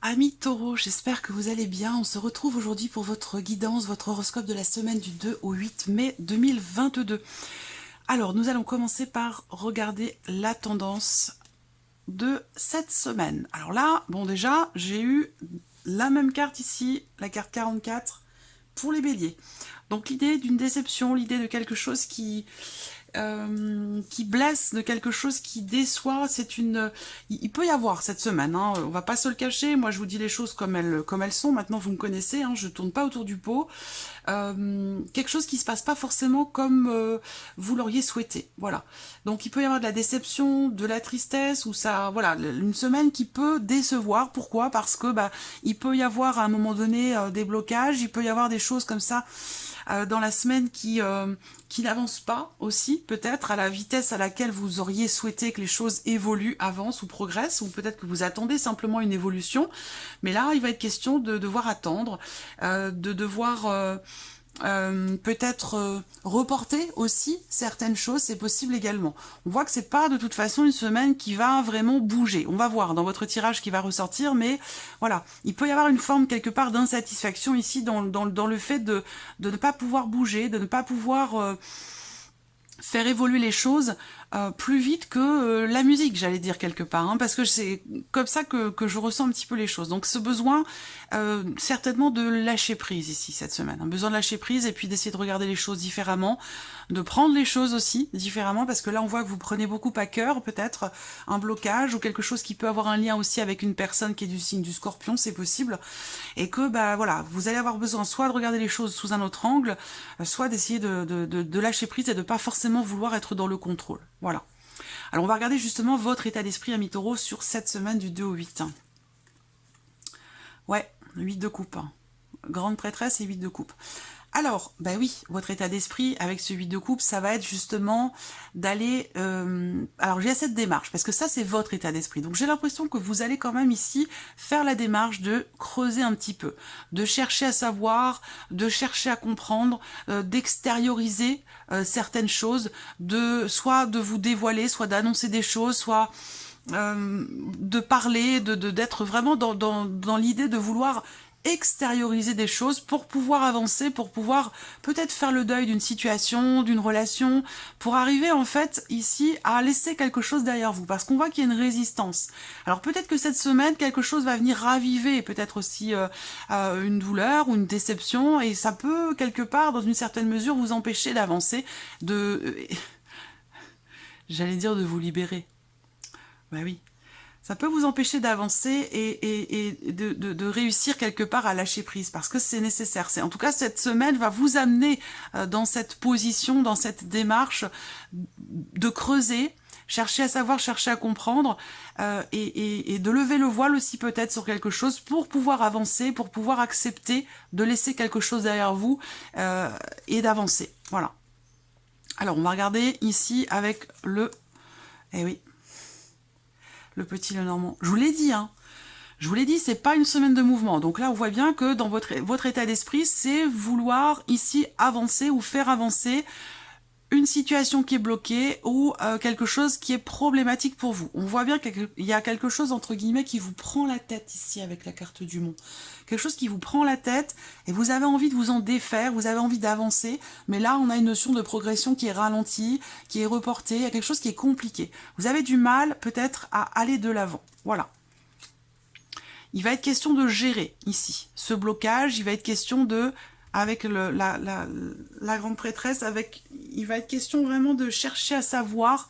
Amis Taureau, j'espère que vous allez bien. On se retrouve aujourd'hui pour votre guidance, votre horoscope de la semaine du 2 au 8 mai 2022. Alors, nous allons commencer par regarder la tendance de cette semaine. Alors là, bon déjà, j'ai eu la même carte ici, la carte 44, pour les béliers. Donc l'idée d'une déception, l'idée de quelque chose qui blesse, de quelque chose qui déçoit, c'est une... Il peut y avoir cette semaine, hein, on va pas se le cacher, moi je vous dis les choses comme elles sont, maintenant vous me connaissez, hein, je tourne pas autour du pot, quelque chose qui se passe pas forcément comme vous l'auriez souhaité, voilà. Donc il peut y avoir de la déception, de la tristesse, ou ça, voilà, une semaine qui peut décevoir, pourquoi? Parce que il peut y avoir à un moment donné des blocages, il peut y avoir des choses comme ça dans la semaine qui n'avance pas aussi, peut-être à la vitesse à laquelle vous auriez souhaité que les choses évoluent, avancent ou progressent, ou peut-être que vous attendez simplement une évolution. Mais là, il va être question de devoir attendre, de devoir peut-être reporter aussi certaines choses, c'est possible également. On voit que c'est pas de toute façon une semaine qui va vraiment bouger. On va voir dans votre tirage qui va ressortir, mais voilà, il peut y avoir une forme quelque part d'insatisfaction ici dans le fait de ne pas pouvoir bouger, de ne pas pouvoir faire évoluer les choses plus vite que la musique, j'allais dire quelque part, hein, parce que c'est comme ça que je ressens un petit peu les choses. Donc ce besoin, certainement de lâcher prise ici cette semaine, un besoin de lâcher prise et puis d'essayer de regarder les choses différemment, de prendre les choses aussi différemment, parce que là on voit que vous prenez beaucoup à cœur, peut-être un blocage ou quelque chose qui peut avoir un lien aussi avec une personne qui est du signe du Scorpion, c'est possible, et que voilà, vous allez avoir besoin soit de regarder les choses sous un autre angle, soit d'essayer de lâcher prise et de pas forcément vouloir être dans le contrôle. Voilà. Alors on va regarder justement votre état d'esprit, ami Taureau, sur cette semaine du 2 au 8. Ouais, 8 de coupe. Grande prêtresse et 8 de coupe. Alors, oui, votre état d'esprit avec ce 8 de coupe, ça va être justement d'aller... alors j'ai cette démarche, parce que ça c'est votre état d'esprit. Donc j'ai l'impression que vous allez quand même ici faire la démarche de creuser un petit peu, de chercher à savoir, de chercher à comprendre, d'extérioriser certaines choses, soit de vous dévoiler, soit d'annoncer des choses, soit... de parler, d'être vraiment dans l'idée de vouloir extérioriser des choses pour pouvoir avancer, pour pouvoir peut-être faire le deuil d'une situation, d'une relation, pour arriver en fait ici à laisser quelque chose derrière vous, parce qu'on voit qu'il y a une résistance. Alors peut-être que cette semaine, quelque chose va venir raviver, peut-être aussi une douleur ou une déception, et ça peut quelque part, dans une certaine mesure, vous empêcher d'avancer, j'allais dire de vous libérer. Oui. Ça peut vous empêcher d'avancer et de réussir quelque part à lâcher prise, parce que c'est nécessaire. En tout cas, cette semaine va vous amener dans cette position, dans cette démarche de creuser, chercher à savoir, chercher à comprendre, et de lever le voile aussi peut-être sur quelque chose pour pouvoir avancer, pour pouvoir accepter de laisser quelque chose derrière vous et d'avancer. Voilà. Alors, on va regarder ici avec le... Eh oui, le petit Lenormand. Je vous l'ai dit, hein. Je vous l'ai dit, c'est pas une semaine de mouvement. Donc là, on voit bien que dans votre état d'esprit, c'est vouloir ici avancer ou faire avancer une situation qui est bloquée ou quelque chose qui est problématique pour vous. On voit bien qu'il y a quelque chose, entre guillemets, qui vous prend la tête ici avec la carte du Mont. Quelque chose qui vous prend la tête et vous avez envie de vous en défaire, vous avez envie d'avancer, mais là, on a une notion de progression qui est ralentie, qui est reportée, il y a quelque chose qui est compliqué. Vous avez du mal, peut-être, à aller de l'avant. Voilà. Il va être question de gérer, ici, ce blocage, il va être question de... avec la grande prêtresse, il va être question vraiment de chercher à savoir,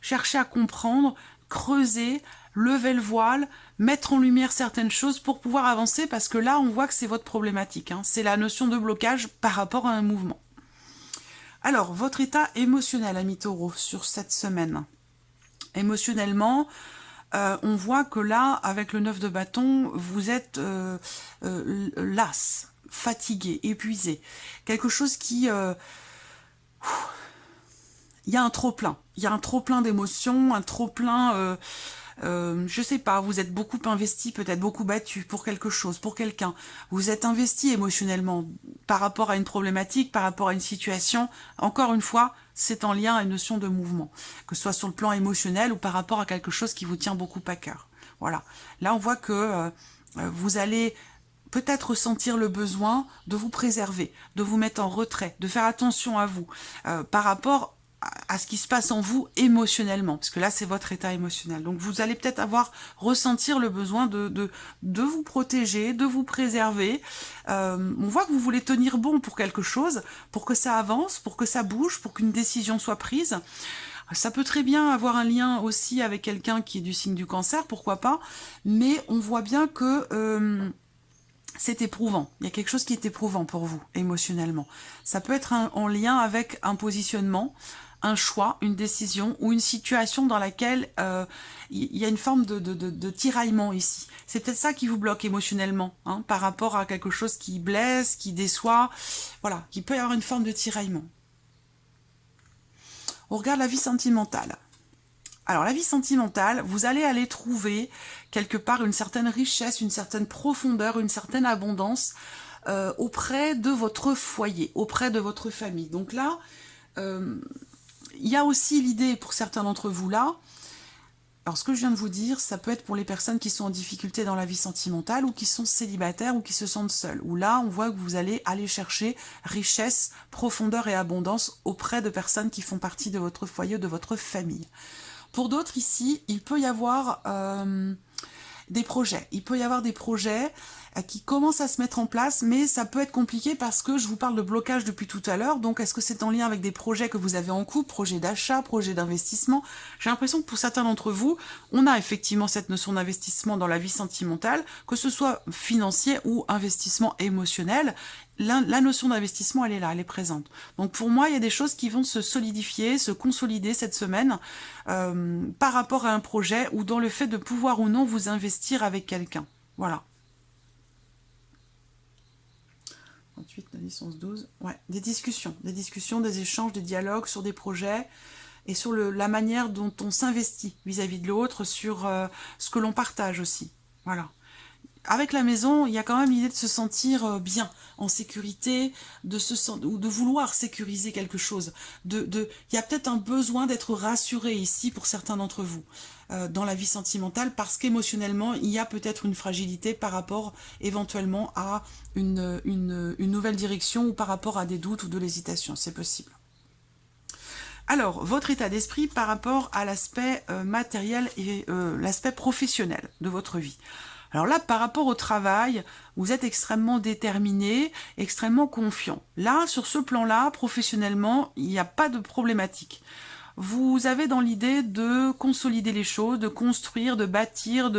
chercher à comprendre, creuser, lever le voile, mettre en lumière certaines choses pour pouvoir avancer, parce que là, on voit que c'est votre problématique, hein. C'est la notion de blocage par rapport à un mouvement. Alors, votre état émotionnel, ami Taureau, sur cette semaine. Émotionnellement, on voit que là, avec le 9 de bâton, vous êtes las, fatigué, épuisé. Quelque chose qui... il y a un trop-plein. Il y a un trop-plein d'émotions, un trop-plein... je sais pas, vous êtes beaucoup investi, peut-être beaucoup battu pour quelque chose, pour quelqu'un. Vous êtes investi émotionnellement par rapport à une problématique, par rapport à une situation. Encore une fois, c'est en lien à une notion de mouvement, que ce soit sur le plan émotionnel ou par rapport à quelque chose qui vous tient beaucoup à cœur. Voilà. Là, on voit que vous allez peut-être ressentir le besoin de vous préserver, de vous mettre en retrait, de faire attention à vous par rapport à ce qui se passe en vous émotionnellement, parce que là c'est votre état émotionnel. Donc vous allez peut-être ressentir le besoin de vous protéger, de vous préserver. On voit que vous voulez tenir bon pour quelque chose, pour que ça avance, pour que ça bouge, pour qu'une décision soit prise. Ça peut très bien avoir un lien aussi avec quelqu'un qui est du signe du cancer, pourquoi pas, mais on voit bien que c'est éprouvant. Il y a quelque chose qui est éprouvant pour vous, émotionnellement. Ça peut être en lien avec un positionnement, un choix, une décision ou une situation dans laquelle il y a une forme de tiraillement ici. C'est peut-être ça qui vous bloque émotionnellement, hein, par rapport à quelque chose qui blesse, qui déçoit. Voilà, il peut y avoir une forme de tiraillement. On regarde la vie sentimentale. Alors, la vie sentimentale, vous allez aller trouver quelque part une certaine richesse, une certaine profondeur, une certaine abondance auprès de votre foyer, auprès de votre famille. Donc là, il y a aussi l'idée pour certains d'entre vous là, alors ce que je viens de vous dire, ça peut être pour les personnes qui sont en difficulté dans la vie sentimentale ou qui sont célibataires ou qui se sentent seules. Où là, on voit que vous allez aller chercher richesse, profondeur et abondance auprès de personnes qui font partie de votre foyer, de votre famille. Pour d'autres ici, il peut y avoir des projets. Il peut y avoir des projets qui commencent à se mettre en place, mais ça peut être compliqué parce que je vous parle de blocage depuis tout à l'heure. Donc, est-ce que c'est en lien avec des projets que vous avez en cours, projets d'achat, projets d'investissement? J'ai l'impression que pour certains d'entre vous, on a effectivement cette notion d'investissement dans la vie sentimentale, que ce soit financier ou investissement émotionnel. La notion d'investissement, elle est là, elle est présente. Donc pour moi, il y a des choses qui vont se solidifier, se consolider cette semaine par rapport à un projet ou dans le fait de pouvoir ou non vous investir avec quelqu'un. Voilà. 28, 9, 11, 12. Ouais, des discussions, des échanges, des dialogues sur des projets et sur la manière dont on s'investit vis-à-vis de l'autre, sur ce que l'on partage aussi. Voilà. Avec la maison, il y a quand même l'idée de se sentir bien, en sécurité, ou de vouloir sécuriser quelque chose. Il y a peut-être un besoin d'être rassuré ici pour certains d'entre vous dans la vie sentimentale, parce qu'émotionnellement, il y a peut-être une fragilité par rapport éventuellement à une nouvelle direction ou par rapport à des doutes ou de l'hésitation, c'est possible. Alors, votre état d'esprit par rapport à l'aspect matériel et l'aspect professionnel de votre vie. Alors là, par rapport au travail, vous êtes extrêmement déterminé, extrêmement confiant. Là, sur ce plan-là, professionnellement, il n'y a pas de problématique. Vous avez dans l'idée de consolider les choses, de construire, de bâtir,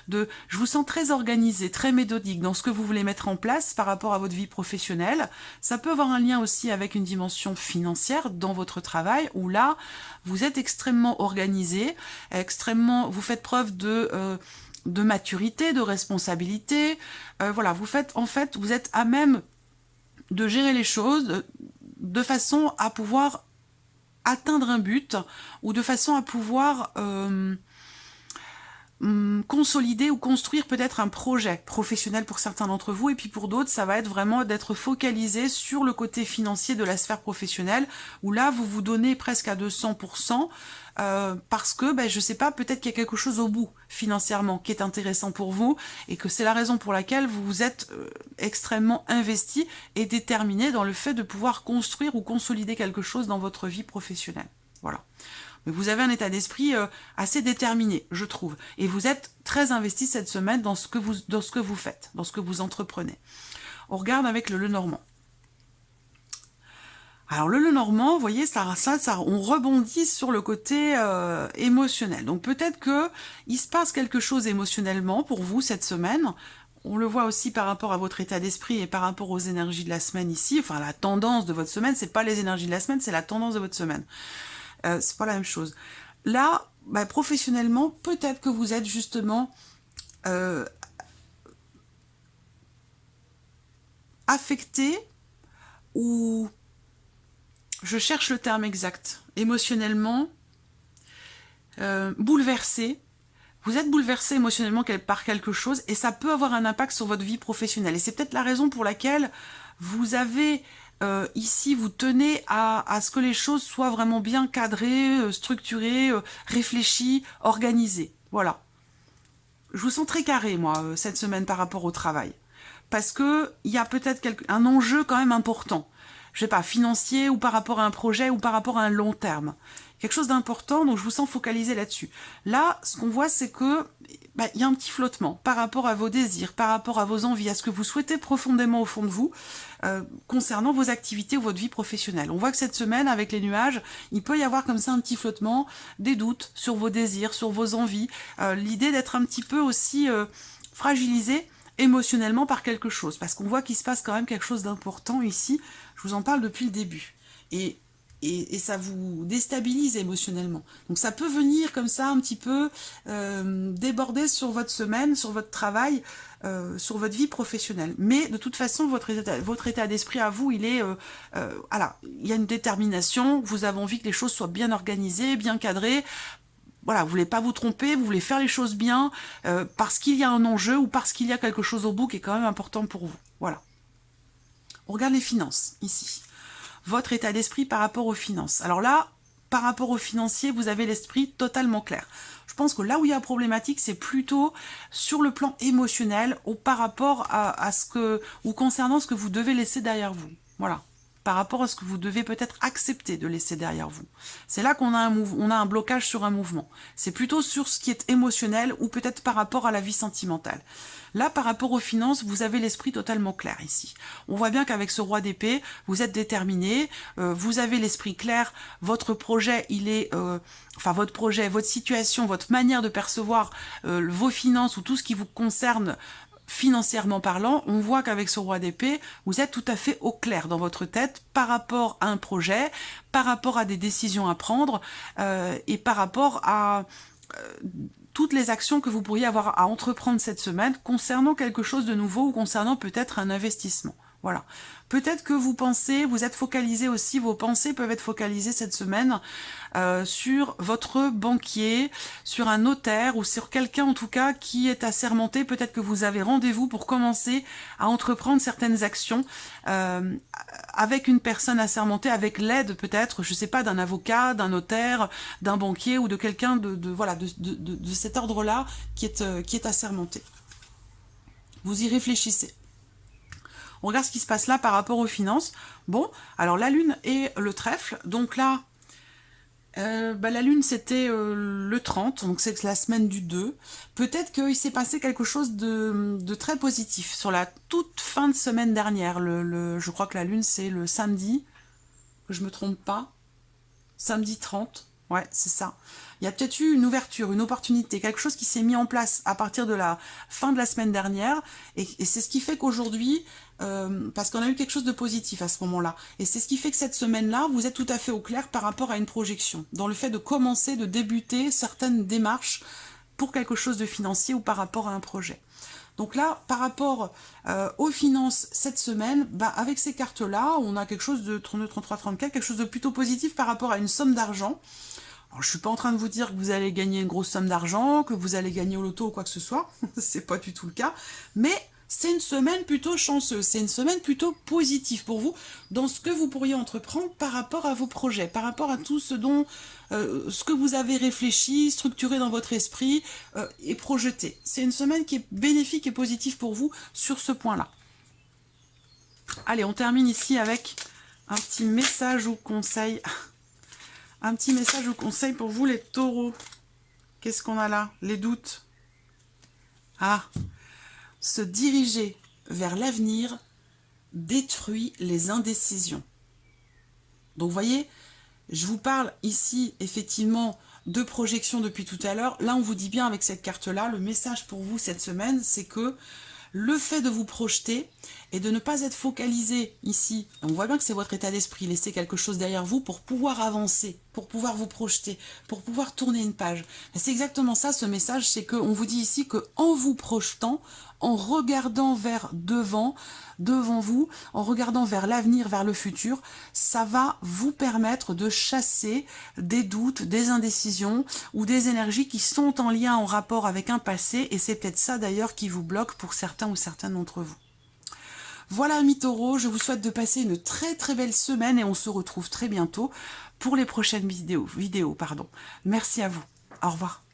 je vous sens très organisé, très méthodique dans ce que vous voulez mettre en place par rapport à votre vie professionnelle. Ça peut avoir un lien aussi avec une dimension financière dans votre travail, où là, vous êtes extrêmement organisé, vous faites preuve de maturité, de responsabilité. Voilà, vous êtes à même de gérer les choses de façon à pouvoir atteindre un but ou de façon à pouvoir consolider ou construire peut-être un projet professionnel pour certains d'entre vous, et puis pour d'autres, ça va être vraiment d'être focalisé sur le côté financier de la sphère professionnelle, où là, vous vous donnez presque à 200%, parce que, je sais pas, peut-être qu'il y a quelque chose au bout, financièrement, qui est intéressant pour vous, et que c'est la raison pour laquelle vous vous êtes extrêmement investi et déterminé dans le fait de pouvoir construire ou consolider quelque chose dans votre vie professionnelle. Voilà. Mais vous avez un état d'esprit assez déterminé, je trouve. Et vous êtes très investi cette semaine dans ce que vous faites, dans ce que vous entreprenez. On regarde avec le Lenormand. Alors le Lenormand, vous voyez, on rebondit sur le côté émotionnel. Donc peut-être qu'il se passe quelque chose émotionnellement pour vous cette semaine. On le voit aussi par rapport à votre état d'esprit et par rapport aux énergies de la semaine ici. Enfin, la tendance de votre semaine, c'est pas les énergies de la semaine, c'est la tendance de votre semaine. C'est pas la même chose. Là, professionnellement, peut-être que vous êtes justement affecté, ou je cherche le terme exact, émotionnellement bouleversé. Vous êtes bouleversé émotionnellement par quelque chose, et ça peut avoir un impact sur votre vie professionnelle. Et c'est peut-être la raison pour laquelle vous avez ici, vous tenez à ce que les choses soient vraiment bien cadrées, structurées, réfléchies, organisées. Voilà. je vous sens très carré, moi, cette semaine par rapport au travail. Parce que il y a peut-être un enjeu quand même important. Je sais pas, financier ou par rapport à un projet ou par rapport à un long terme. Quelque chose d'important, donc je vous sens focalisé là-dessus. Là, ce qu'on voit, c'est que il y a un petit flottement par rapport à vos désirs, par rapport à vos envies, à ce que vous souhaitez profondément au fond de vous, concernant vos activités ou votre vie professionnelle. On voit que cette semaine, avec les nuages, il peut y avoir comme ça un petit flottement, des doutes sur vos désirs, sur vos envies, l'idée d'être un petit peu aussi fragilisé émotionnellement par quelque chose, parce qu'on voit qu'il se passe quand même quelque chose d'important ici. Je vous en parle depuis le début. Et ça vous déstabilise émotionnellement. Donc ça peut venir comme ça un petit peu déborder sur votre semaine, sur votre travail, sur votre vie professionnelle. Mais de toute façon, votre état d'esprit à vous, il est... voilà, il y a une détermination, vous avez envie que les choses soient bien organisées, bien cadrées. Voilà, vous voulez pas vous tromper, vous voulez faire les choses bien, parce qu'il y a un enjeu ou parce qu'il y a quelque chose au bout qui est quand même important pour vous. Voilà. On regarde les finances, ici. Votre état d'esprit par rapport aux finances. Alors là, par rapport aux financiers, vous avez l'esprit totalement clair. Je pense que là où il y a problématique, c'est plutôt sur le plan émotionnel ou par rapport à ce que, ou concernant ce que vous devez laisser derrière vous. Voilà. Par rapport à ce que vous devez peut-être accepter de laisser derrière vous. C'est là qu'on a un blocage sur un mouvement. C'est plutôt sur ce qui est émotionnel ou peut-être par rapport à la vie sentimentale. Là, par rapport aux finances, vous avez l'esprit totalement clair ici. On voit bien qu'avec ce roi d'épée, vous êtes déterminé, vous avez l'esprit clair, votre projet, il est... enfin, votre projet, votre situation, votre manière de percevoir vos finances ou tout ce qui vous concerne financièrement parlant, on voit qu'avec ce roi d'épée, vous êtes tout à fait au clair dans votre tête par rapport à un projet, par rapport à des décisions à prendre et par rapport à toutes les actions que vous pourriez avoir à entreprendre cette semaine concernant quelque chose de nouveau ou concernant peut-être un investissement. Voilà. Peut-être que vous pensez, vous êtes focalisé aussi, vos pensées peuvent être focalisées cette semaine sur votre banquier, sur un notaire ou sur quelqu'un en tout cas qui est assermenté. Peut-être que vous avez rendez-vous pour commencer à entreprendre certaines actions avec une personne assermentée, avec l'aide peut-être, je sais pas, d'un avocat, d'un notaire, d'un banquier ou de quelqu'un de cet ordre-là qui est assermenté. Vous y réfléchissez. On regarde ce qui se passe là par rapport aux finances. Bon, alors la lune et le trèfle. Donc là, la lune c'était le 30, donc c'est la semaine du 2. Peut-être qu'il s'est passé quelque chose de très positif sur la toute fin de semaine dernière. Je crois que la lune c'est le samedi, que je me trompe pas. Samedi 30. Ouais, c'est ça. Il y a peut-être eu une ouverture, une opportunité, quelque chose qui s'est mis en place à partir de la fin de la semaine dernière. Et c'est ce qui fait qu'aujourd'hui, parce qu'on a eu quelque chose de positif à ce moment-là. Et c'est ce qui fait que cette semaine-là, vous êtes tout à fait au clair par rapport à une projection. Dans le fait de commencer, de débuter certaines démarches pour quelque chose de financier ou par rapport à un projet. Donc là, par rapport aux finances cette semaine, avec ces cartes-là, on a quelque chose de 32, 33, 34, quelque chose de plutôt positif par rapport à une somme d'argent. Alors, je suis pas en train de vous dire que vous allez gagner une grosse somme d'argent, que vous allez gagner au loto ou quoi que ce soit. C'est pas du tout le cas. Mais c'est une semaine plutôt chanceuse. C'est une semaine plutôt positive pour vous dans ce que vous pourriez entreprendre par rapport à vos projets, par rapport à tout ce dont, ce que vous avez réfléchi, structuré dans votre esprit et projeté. C'est une semaine qui est bénéfique et positive pour vous sur ce point-là. Allez, on termine ici avec un petit message ou conseil. Un petit message ou conseil pour vous, les taureaux. Qu'est-ce qu'on a là? Les doutes. Ah, se diriger vers l'avenir détruit les indécisions. Donc, vous voyez, je vous parle ici, effectivement, de projection depuis tout à l'heure. Là, on vous dit bien avec cette carte-là, le message pour vous cette semaine, c'est que le fait de vous projeter et de ne pas être focalisé ici, on voit bien que c'est votre état d'esprit, laisser quelque chose derrière vous pour pouvoir avancer, pour pouvoir vous projeter, pour pouvoir tourner une page. C'est exactement ça ce message, c'est qu'on vous dit ici qu'en vous projetant, en regardant vers devant vous, en regardant vers l'avenir, vers le futur, ça va vous permettre de chasser des doutes, des indécisions ou des énergies qui sont en lien, en rapport avec un passé, et c'est peut-être ça d'ailleurs qui vous bloque pour certains ou certaines d'entre vous. Voilà amis taureaux, je vous souhaite de passer une très très belle semaine et on se retrouve très bientôt pour les prochaines vidéos. Merci à vous. Au revoir.